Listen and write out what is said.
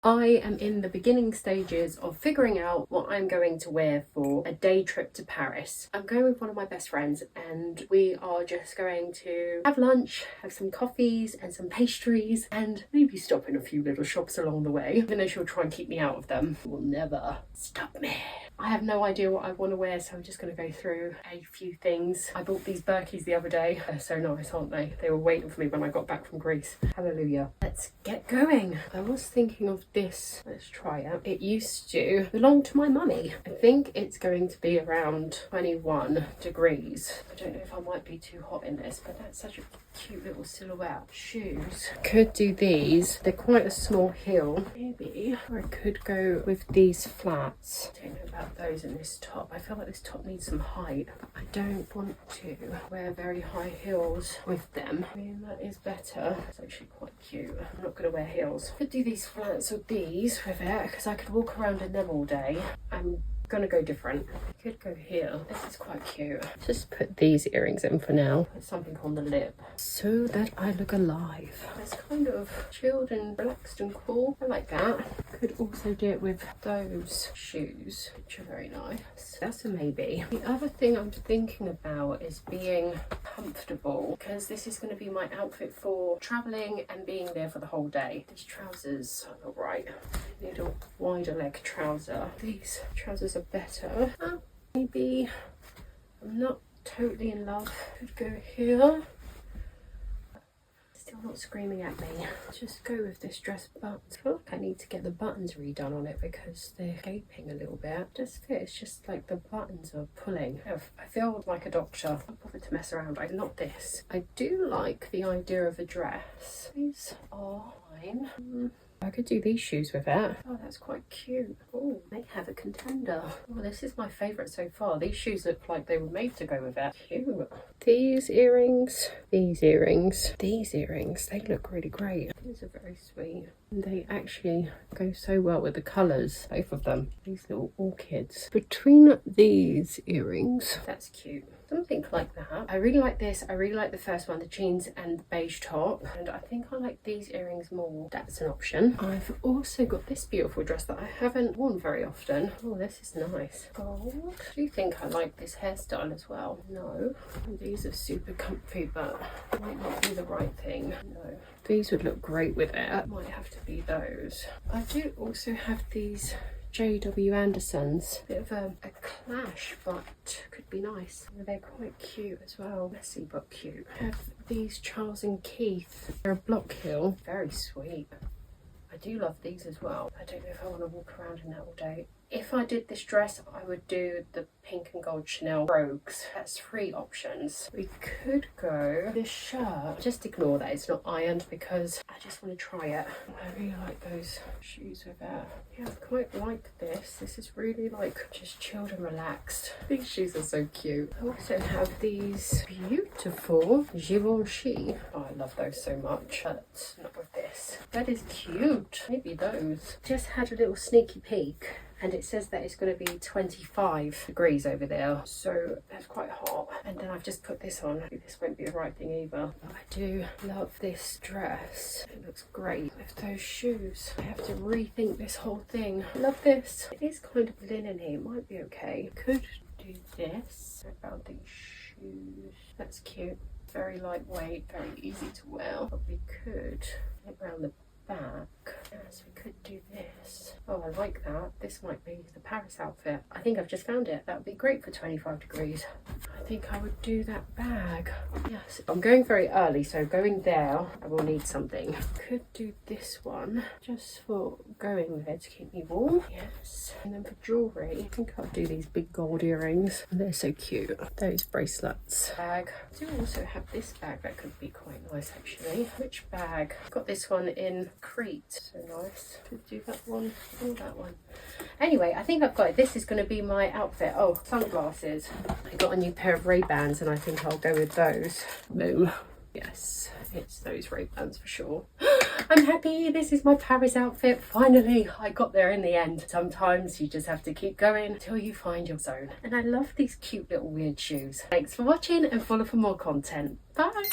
I am in the beginning stages of figuring out what I'm going to wear for a day trip to Paris. I'm going with one of my best friends and we are just going to have lunch, have some coffees and some pastries and maybe stop in a few little shops along the way. Even though she'll try and keep me out of them, it will never stop me. I have no idea what I want to wear, so I'm just going to go through a few things. I bought these Birkies the other day. They're so nice, aren't they? They were waiting for me when I got back from Greece. Hallelujah. Let's get going. I was thinking of this. Let's try it. It used to belong to my mummy. I think it's going to be around 21 degrees. I don't know if I might be too hot in this, but that's such a cute little silhouette. Shoes. Could do these. They're quite a small heel. Maybe I could go with these flats. I don't know about those in this top. I feel like this top needs some height, but I don't want to wear very high heels with them. I mean, that is better. It's actually quite cute. I'm not going to wear heels. Could do these flats or these with it because I could walk around in them all day. I'm gonna go different. I could go here. This is quite cute. Just put these earrings in for now. Put something on the lip so that I look alive. It's kind of chilled and relaxed and cool. I like that. Could also do it with those shoes, which are very nice. That's a maybe. The other thing I'm thinking about is being comfortable, because this is going to be my outfit for traveling and being there for the whole day. These trousers are not right. I need a wider leg trouser. These trousers are better. Maybe I'm not totally in love. Could go here. Still not screaming at me. Just go with this dress, but I feel like I need to get the buttons redone on it because they're gaping a little bit. Just fits, just like the buttons are pulling. I feel like a doctor. I'm bothered to mess around. Not this. I do like the idea of a dress. These are fine. I could do these shoes with it. Oh, that's quite cute. Oh, they have a contender. Oh, this is my favourite so far. These shoes look like they were made to go with it. Cute. These earrings, these earrings, these earrings, they look really great. These are very sweet. And they actually go so well with the colours, both of them. These little orchids. Between these earrings, that's cute. Something like that. I really like this. I really like the first one, the jeans and the beige top. And I think I like these earrings more. That's an option. I've also got this beautiful dress that I haven't worn very often. Oh, this is nice. Gold. Do you think I like this hairstyle as well? No. These are super comfy, but might not be the right thing. No. These would look great with it. Might have to be those. I do also have these J.W. Andersons. Bit of a clash, but could be nice. They're quite cute as well. Messy but cute. I have these Charles and Keith. They're a block heel. Very sweet. I do love these as well. I don't know if I want to walk around in that all day. If I did this dress, I would do the pink and gold Chanel brogues. That's 3 options. We could go this shirt. Just ignore that it's not ironed because I just want to try it. I really like those shoes with it. Yeah, I quite like this. This is really like just chilled and relaxed. These shoes are so cute. I also have these beautiful Givenchy. Oh, I love those so much, but not with this. That is cute. Maybe those. Just had a little sneaky peek. And it says that it's going to be 25 degrees over there, so that's quite hot. And then I've just put this on. Maybe this won't be the right thing either. But I do love this dress. It looks great with those shoes. I have to rethink this whole thing. I love this. It is kind of linen-y. It might be okay. Could do this. About these shoes. That's cute. Very lightweight, very easy to wear. But we could get around the back. Yes, we could do this. Oh, I like that. This might be the Paris outfit. I think I've just found it. That would be great for 25 degrees. I think I would do that bag. Yes, I'm going very early, so going there, I will need something. Could do this one just for going with it to keep me warm. Yes. And then for jewellery, I think I'll do these big gold earrings. They're so cute. Those bracelets. Bag. I do also have this bag that could be quite nice actually. Which bag? I've got this one in Crete. So nice. Could do that one or that one. Anyway, I think I've got it. This is going to be my outfit. Oh, sunglasses. I got a new pair of Ray-Bans and I think I'll go with those. Boom. Yes, it's those Ray-Bans for sure. I'm happy. This is my Paris outfit. Finally, I got there in the end. Sometimes you just have to keep going until you find your zone. And I love these cute little weird shoes. Thanks for watching and follow for more content. Bye.